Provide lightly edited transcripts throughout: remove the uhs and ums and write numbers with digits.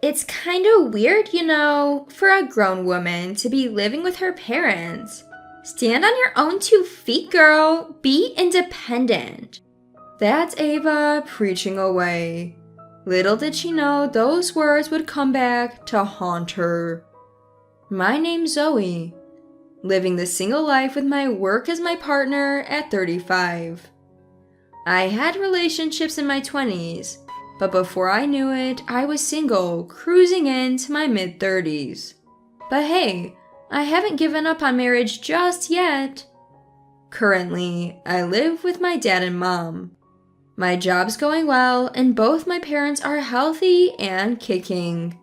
It's kind of weird, for a grown woman to be living with her parents. Stand on your own 2 feet, girl. Be independent. That's Ava preaching away. Little did she know those words would come back to haunt her. My name's Zoe. Living the single life with my work as my partner at 35. I had relationships in my 20s, but before I knew it, I was single, cruising into my mid-30s. But hey, I haven't given up on marriage just yet. Currently, I live with my dad and mom. My job's going well, and both my parents are healthy and kicking.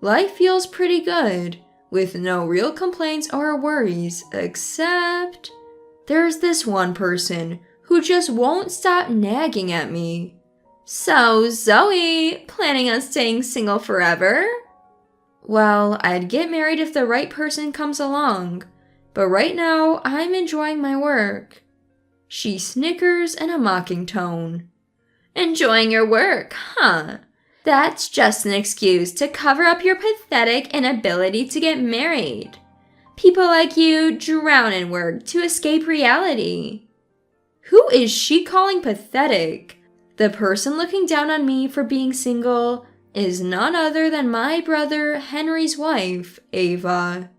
Life feels pretty good, with no real complaints or worries, except there's this one person who just won't stop nagging at me. So, Zoe, planning on staying single forever? Well, I'd get married if the right person comes along, but right now I'm enjoying my work. She snickers in a mocking tone. Enjoying your work, huh? That's just an excuse to cover up your pathetic inability to get married. People like you drown in work to escape reality. Who is she calling pathetic? The person looking down on me for being single is none other than my brother Henry's wife, Ava.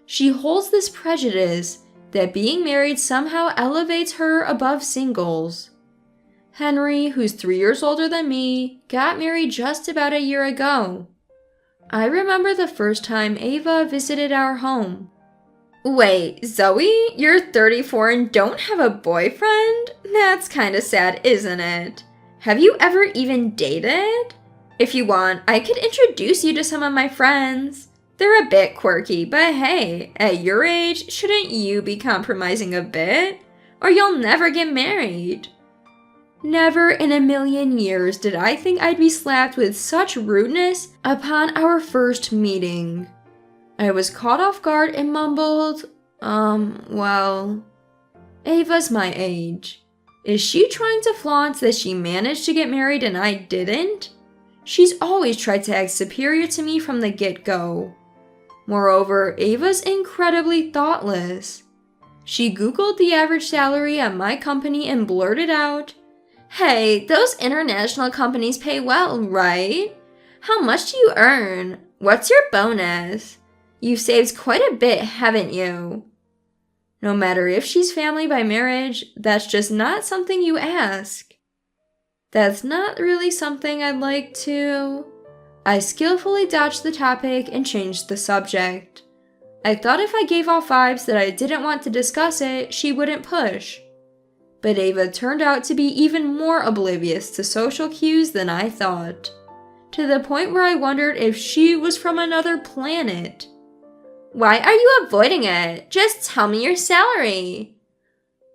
She holds this prejudice that being married somehow elevates her above singles. Henry, who's 3 years older than me, got married just about a year ago. I remember the first time Ava visited our home. Wait, Zoe, you're 34 and don't have a boyfriend? That's kinda sad, isn't it? Have you ever even dated? If you want, I could introduce you to some of my friends. They're a bit quirky, but hey, at your age, shouldn't you be compromising a bit? Or you'll never get married. Never in a million years did I think I'd be slapped with such rudeness upon our first meeting. I was caught off guard and mumbled, well, Ava's my age. Is she trying to flaunt that she managed to get married and I didn't? She's always tried to act superior to me from the get-go. Moreover, Ava's incredibly thoughtless. She Googled the average salary at my company and blurted out, "Hey, those international companies pay well, right? How much do you earn? What's your bonus? You've saved quite a bit, haven't you?" No matter if she's family by marriage, that's just not something you ask. That's not really something I'd like to... I skillfully dodged the topic and changed the subject. I thought if I gave off vibes that I didn't want to discuss it, she wouldn't push. But Ava turned out to be even more oblivious to social cues than I thought, to the point where I wondered if she was from another planet. Why are you avoiding it? Just tell me your salary.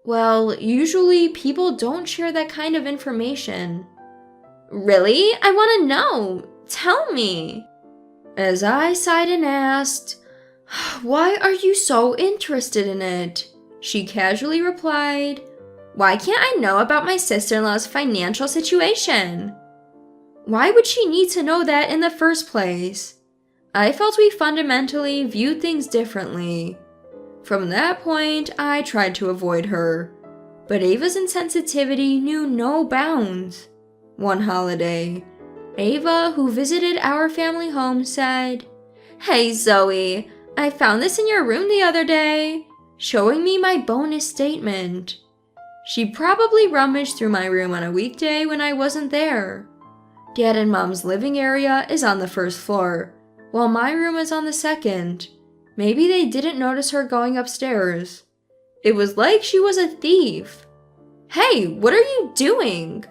Well, usually people don't share that kind of information. Really? I want to know. Tell me. As I sighed and asked, "Why are you so interested in it?" she casually replied, "Why can't I know about my sister-in-law's financial situation?" Why would she need to know that in the first place? I felt we fundamentally viewed things differently. From that point, I tried to avoid her, but Ava's insensitivity knew no bounds. One holiday, Ava, who visited our family home, said, "Hey Zoe, I found this in your room the other day," showing me my bonus statement. She probably rummaged through my room on a weekday when I wasn't there. Dad and Mom's living area is on the first floor, while my room is on the second. Maybe they didn't notice her going upstairs. It was like she was a thief. "Hey, what are you doing?"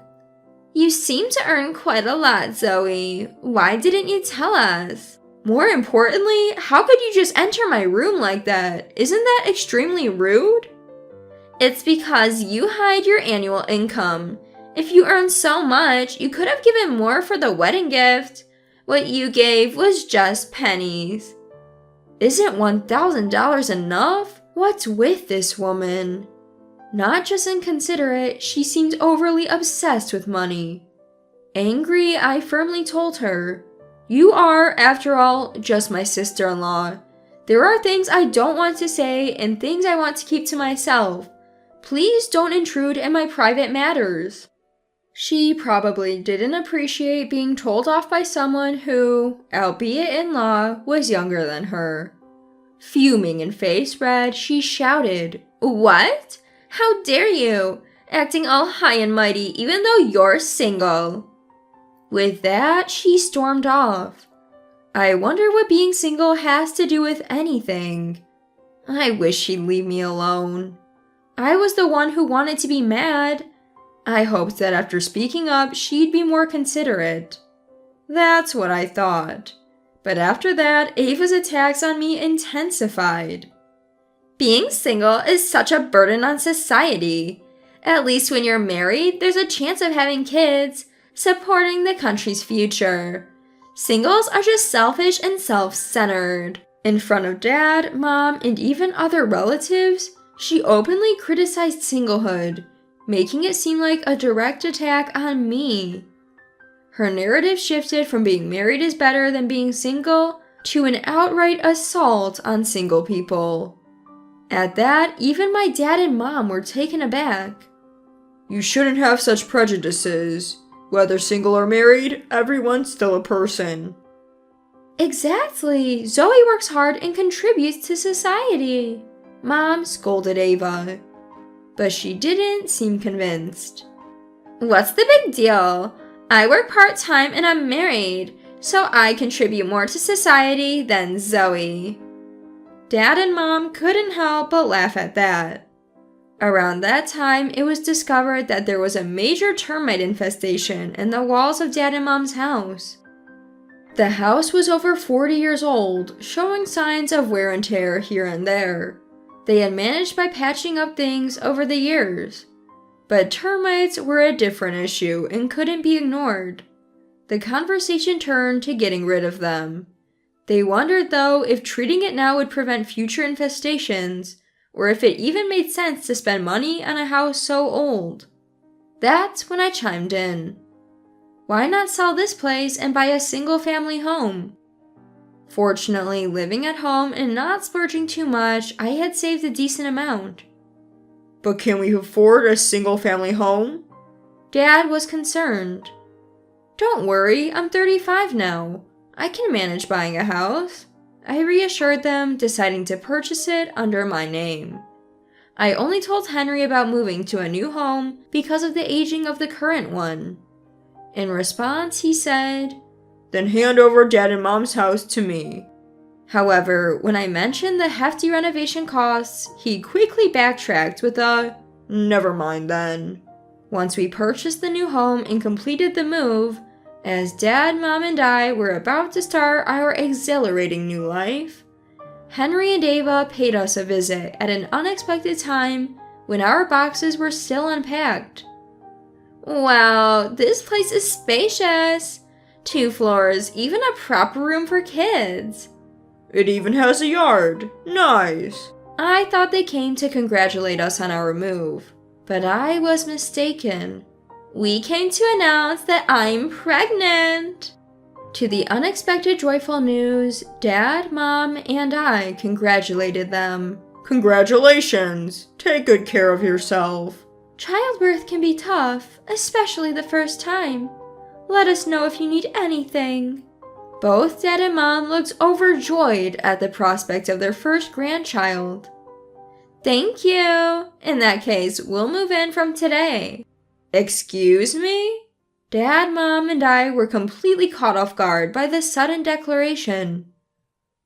"You seem to earn quite a lot, Zoe. Why didn't you tell us? More importantly, how could you just enter my room like that? Isn't that extremely rude?" "It's because you hide your annual income. If you earn so much, you could have given more for the wedding gift. What you gave was just pennies." Isn't $1,000 enough? What's with this woman? Not just inconsiderate, she seemed overly obsessed with money. Angry, I firmly told her, You are, after all, just my sister-in-law. There are things I don't want to say and things I want to keep to myself. Please don't intrude in my private matters." She probably didn't appreciate being told off by someone who, albeit in-law, was younger than her. Fuming and face red, she shouted, "What? How dare you? Acting all high and mighty even though you're single." With that, she stormed off. I wonder what being single has to do with anything. I wish she'd leave me alone. I was the one who wanted to be mad. I hoped that after speaking up, she'd be more considerate. That's what I thought. But after that, Ava's attacks on me intensified. "Being single is such a burden on society. At least when you're married, there's a chance of having kids, supporting the country's future. Singles are just selfish and self-centered." In front of Dad, Mom, and even other relatives, she openly criticized singlehood, making it seem like a direct attack on me. Her narrative shifted from being married is better than being single to an outright assault on single people. At that, even my dad and mom were taken aback. "You shouldn't have such prejudices. Whether single or married, everyone's still a person." "Exactly. Zoe works hard and contributes to society," Mom scolded Ava. But she didn't seem convinced. "What's the big deal? I work part-time and I'm married, so I contribute more to society than Zoe." Dad and Mom couldn't help but laugh at that. Around that time, it was discovered that there was a major termite infestation in the walls of Dad and Mom's house. The house was over 40 years old, showing signs of wear and tear here and there. They had managed by patching up things over the years. But termites were a different issue and couldn't be ignored. The conversation turned to getting rid of them. They wondered, though, if treating it now would prevent future infestations, or if it even made sense to spend money on a house so old. That's when I chimed in. Why not sell this place and buy a single-family home? Fortunately, living at home and not splurging too much, I had saved a decent amount. "But can we afford a single-family home?" Dad was concerned. "Don't worry, I'm 35 now. I can manage buying a house," I reassured them, deciding to purchase it under my name. I only told Henry about moving to a new home because of the aging of the current one. In response, he said, "Then hand over Dad and Mom's house to me." However, when I mentioned the hefty renovation costs, he quickly backtracked with a, "Never mind then." Once we purchased the new home and completed the move, as Dad, Mom, and I were about to start our exhilarating new life, Henry and Ava paid us a visit at an unexpected time when our boxes were still unpacked. "Wow, this place is spacious. 2 floors, even a proper room for kids. "It even has a yard. Nice." I thought they came to congratulate us on our move, but I was mistaken. "We came to announce that I'm pregnant." To the unexpected joyful news, Dad, Mom, and I congratulated them. "Congratulations. Take good care of yourself." "Childbirth can be tough, especially the first time. Let us know if you need anything." Both Dad and Mom looked overjoyed at the prospect of their first grandchild. "Thank you. In that case, we'll move in from today." "Excuse me?" Dad, Mom, and I were completely caught off guard by this sudden declaration.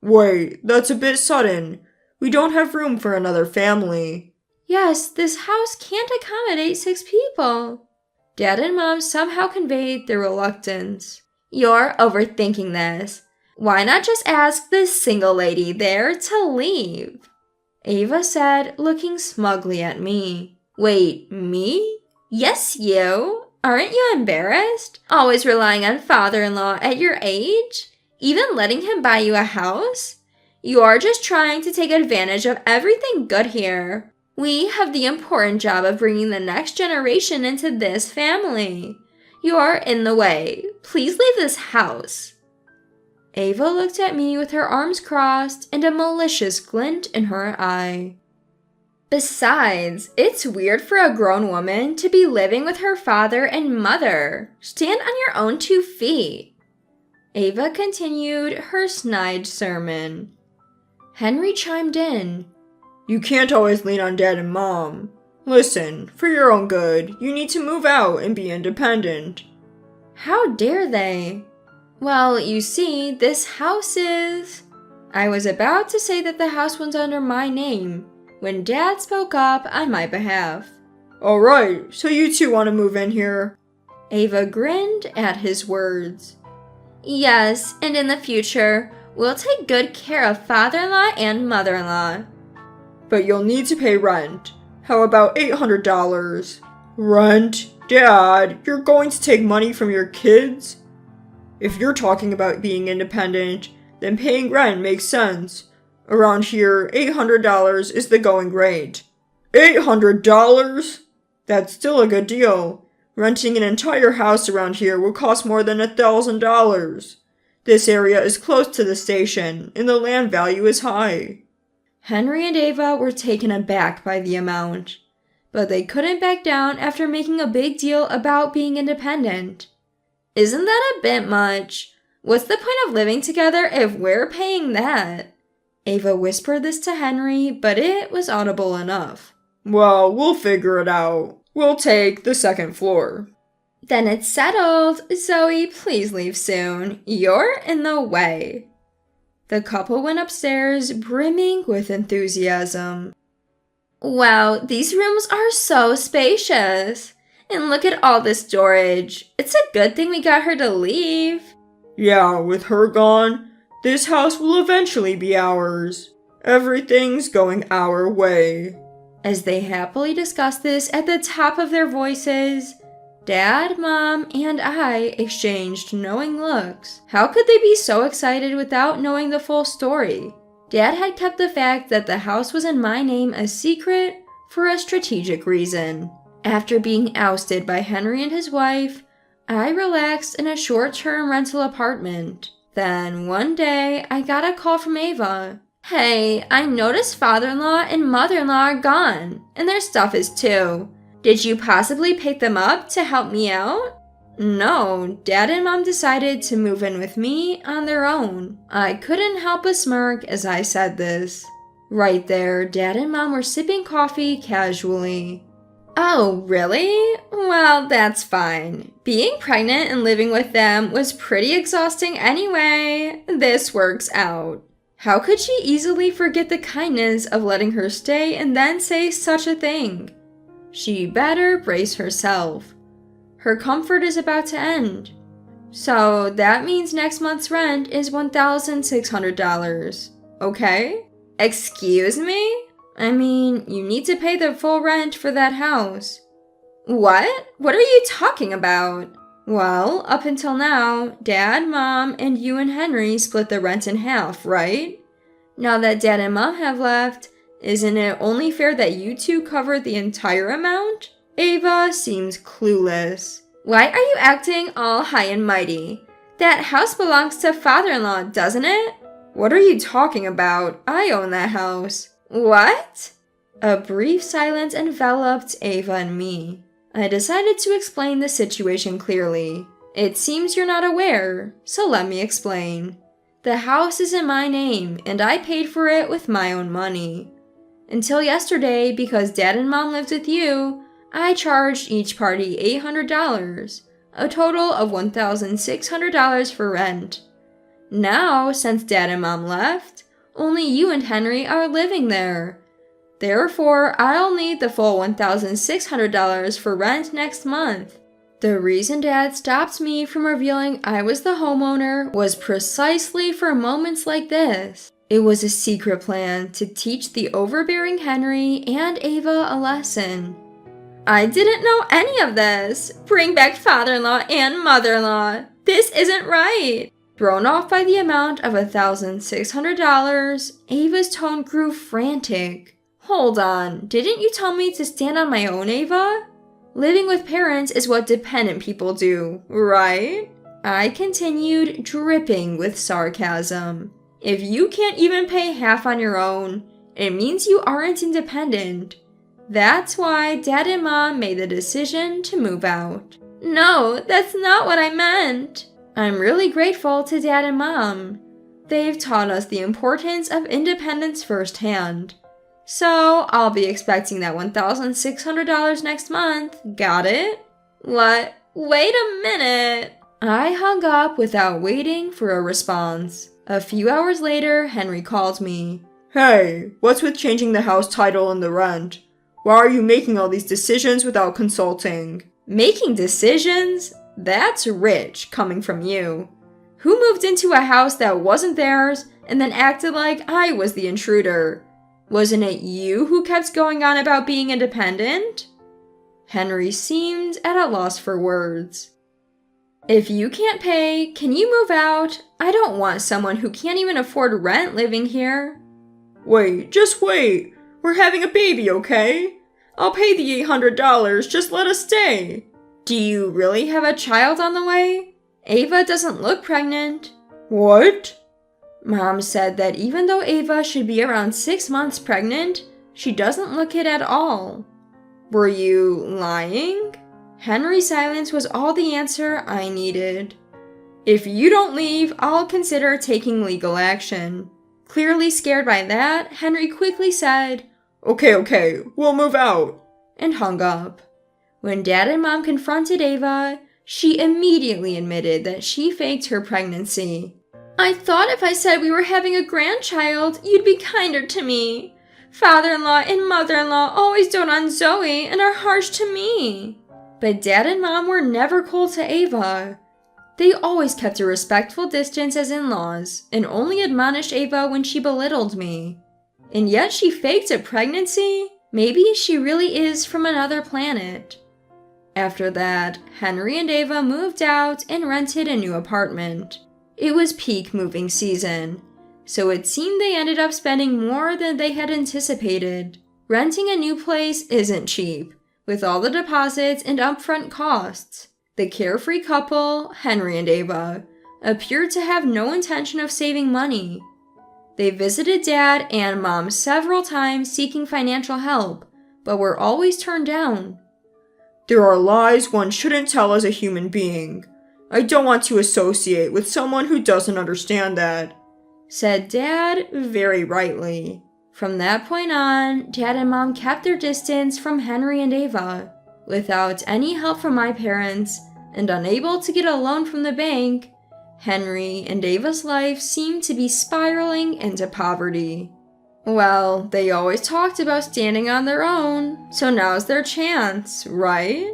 "Wait, that's a bit sudden. We don't have room for another family." "Yes, this house can't accommodate 6 people." Dad and Mom somehow conveyed their reluctance. "You're overthinking this. Why not just ask this single lady there to leave?" Ava said, looking smugly at me. "Wait, me?" "Yes, you. Aren't you embarrassed? Always relying on father-in-law at your age? Even letting him buy you a house? You're just trying to take advantage of everything good here. We have the important job of bringing the next generation into this family. You're in the way. Please leave this house." Ava looked at me with her arms crossed and a malicious glint in her eye. Besides, it's weird for a grown woman to be living with her father and mother. Stand on your own 2 feet. Ava continued her snide sermon. Henry chimed in. You can't always lean on Dad and Mom. Listen, for your own good, you need to move out and be independent. How dare they? Well, you see, this house is... I was about to say that the house was under my name, when Dad spoke up on my behalf. Alright, so you two want to move in here? Ava grinned at his words. Yes, and in the future, we'll take good care of father-in-law and mother-in-law. But you'll need to pay rent. How about $800? Rent? Dad, you're going to take money from your kids? If you're talking about being independent, then paying rent makes sense. Around here, $800 is the going rate. $800? That's still a good deal. Renting an entire house around here will cost more than $1,000. This area is close to the station, and the land value is high. Henry and Ava were taken aback by the amount, but they couldn't back down after making a big deal about being independent. Isn't that a bit much? What's the point of living together if we're paying that? Ava whispered this to Henry, but it was audible enough. Well, we'll figure it out. We'll take the 2nd floor. Then it's settled. Zoe, please leave soon. You're in the way. The couple went upstairs, brimming with enthusiasm. Wow, these rooms are so spacious. And look at all this storage. It's a good thing we got her to leave. Yeah, with her gone, this house will eventually be ours. Everything's going our way. As they happily discussed this at the top of their voices, Dad, Mom, and I exchanged knowing looks. How could they be so excited without knowing the full story? Dad had kept the fact that the house was in my name a secret for a strategic reason. After being ousted by Henry and his wife, I relaxed in a short-term rental apartment. Then one day, I got a call from Ava. Hey, I noticed father-in-law and mother-in-law are gone, and their stuff is too. Did you possibly pick them up to help me out? No, Dad and Mom decided to move in with me on their own. I couldn't help but smirk as I said this. Right there, Dad and Mom were sipping coffee casually. Oh, really? Well, that's fine. Being pregnant and living with them was pretty exhausting anyway. This works out. How could she easily forget the kindness of letting her stay and then say such a thing? She better brace herself. Her comfort is about to end. So that means next month's rent is $1,600. Okay? Excuse me? I mean, you need to pay the full rent for that house. What? What are you talking about? Well, up until now, Dad, Mom, and you and Henry split the rent in half, right? Now that Dad and Mom have left, isn't it only fair that you two cover the entire amount? Ava seems clueless. Why are you acting all high and mighty? That house belongs to father-in-law, doesn't it? What are you talking about? I own that house. What? A brief silence enveloped Ava and me. I decided to explain the situation clearly. It seems you're not aware, so let me explain. The house is in my name, and I paid for it with my own money. Until yesterday, because Dad and Mom lived with you, I charged each party $800, a total of $1,600 for rent. Now, since Dad and Mom left, only you and Henry are living there. Therefore, I'll need the full $1,600 for rent next month. The reason Dad stopped me from revealing I was the homeowner was precisely for moments like this. It was a secret plan to teach the overbearing Henry and Ava a lesson. I didn't know any of this. Bring back father-in-law and mother-in-law. This isn't right. Thrown off by the amount of $1,600, Ava's tone grew frantic. Hold on, didn't you tell me to stand on my own, Ava? Living with parents is what dependent people do, right? I continued, dripping with sarcasm. If you can't even pay half on your own, it means you aren't independent. That's why Dad and Mom made the decision to move out. No, that's not what I meant. I'm really grateful to Dad and Mom. They've taught us the importance of independence firsthand. So, I'll be expecting that $1,600 next month. Got it? What? Wait a minute. I hung up without waiting for a response. A few hours later, Henry called me. Hey, what's with changing the house title and the rent? Why are you making all these decisions without consulting? Making decisions? That's rich, coming from you. Who moved into a house that wasn't theirs and then acted like I was the intruder? Wasn't it you who kept going on about being independent? Henry seemed at a loss for words. If you can't pay, can you move out? I don't want someone who can't even afford rent living here. Wait, just wait. We're having a baby, okay? I'll pay the $800, just let us stay. Do you really have a child on the way? Ava doesn't look pregnant. What? Mom said that even though Ava should be around 6 months pregnant, she doesn't look it at all. Were you lying? Henry's silence was all the answer I needed. If you don't leave, I'll consider taking legal action. Clearly scared by that, Henry quickly said, Okay, we'll move out. And hung up. When Dad and Mom confronted Ava, she immediately admitted that she faked her pregnancy. I thought if I said we were having a grandchild, you'd be kinder to me. Father-in-law and mother-in-law always dote on Zoe and are harsh to me. But Dad and Mom were never cold to Ava. They always kept a respectful distance as in-laws and only admonished Ava when she belittled me. And yet she faked a pregnancy? Maybe she really is from another planet. After that, Henry and Ava moved out and rented a new apartment. It was peak moving season, so it seemed they ended up spending more than they had anticipated. Renting a new place isn't cheap, with all the deposits and upfront costs. The carefree couple, Henry and Ava, appeared to have no intention of saving money. They visited Dad and Mom several times seeking financial help, but were always turned down. There are lies one shouldn't tell as a human being. I don't want to associate with someone who doesn't understand that, said Dad very rightly. From that point on, Dad and Mom kept their distance from Henry and Ava. Without any help from my parents, and unable to get a loan from the bank, Henry and Ava's life seemed to be spiraling into poverty. Well, they always talked about standing on their own, so now's their chance, right?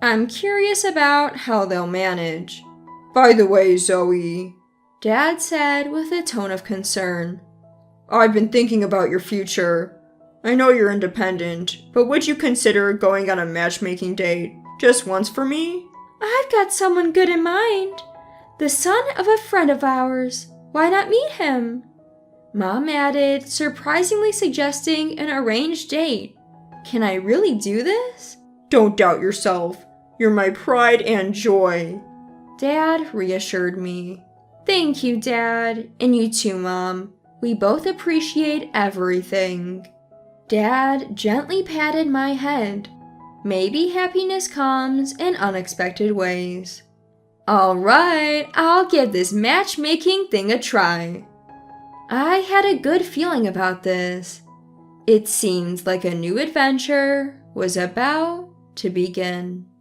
I'm curious about how they'll manage. By the way, Zoe, Dad said with a tone of concern. I've been thinking about your future. I know you're independent, but would you consider going on a matchmaking date just once for me? I've got someone good in mind. The son of a friend of ours. Why not meet him? Mom added, surprisingly suggesting an arranged date. Can I really do this? Don't doubt yourself. You're my pride and joy. Dad reassured me. Thank you, Dad. And you too, Mom. We both appreciate everything. Dad gently patted my head. Maybe happiness comes in unexpected ways. All right, I'll give this matchmaking thing a try. I had a good feeling about this. It seemed like a new adventure was about to begin.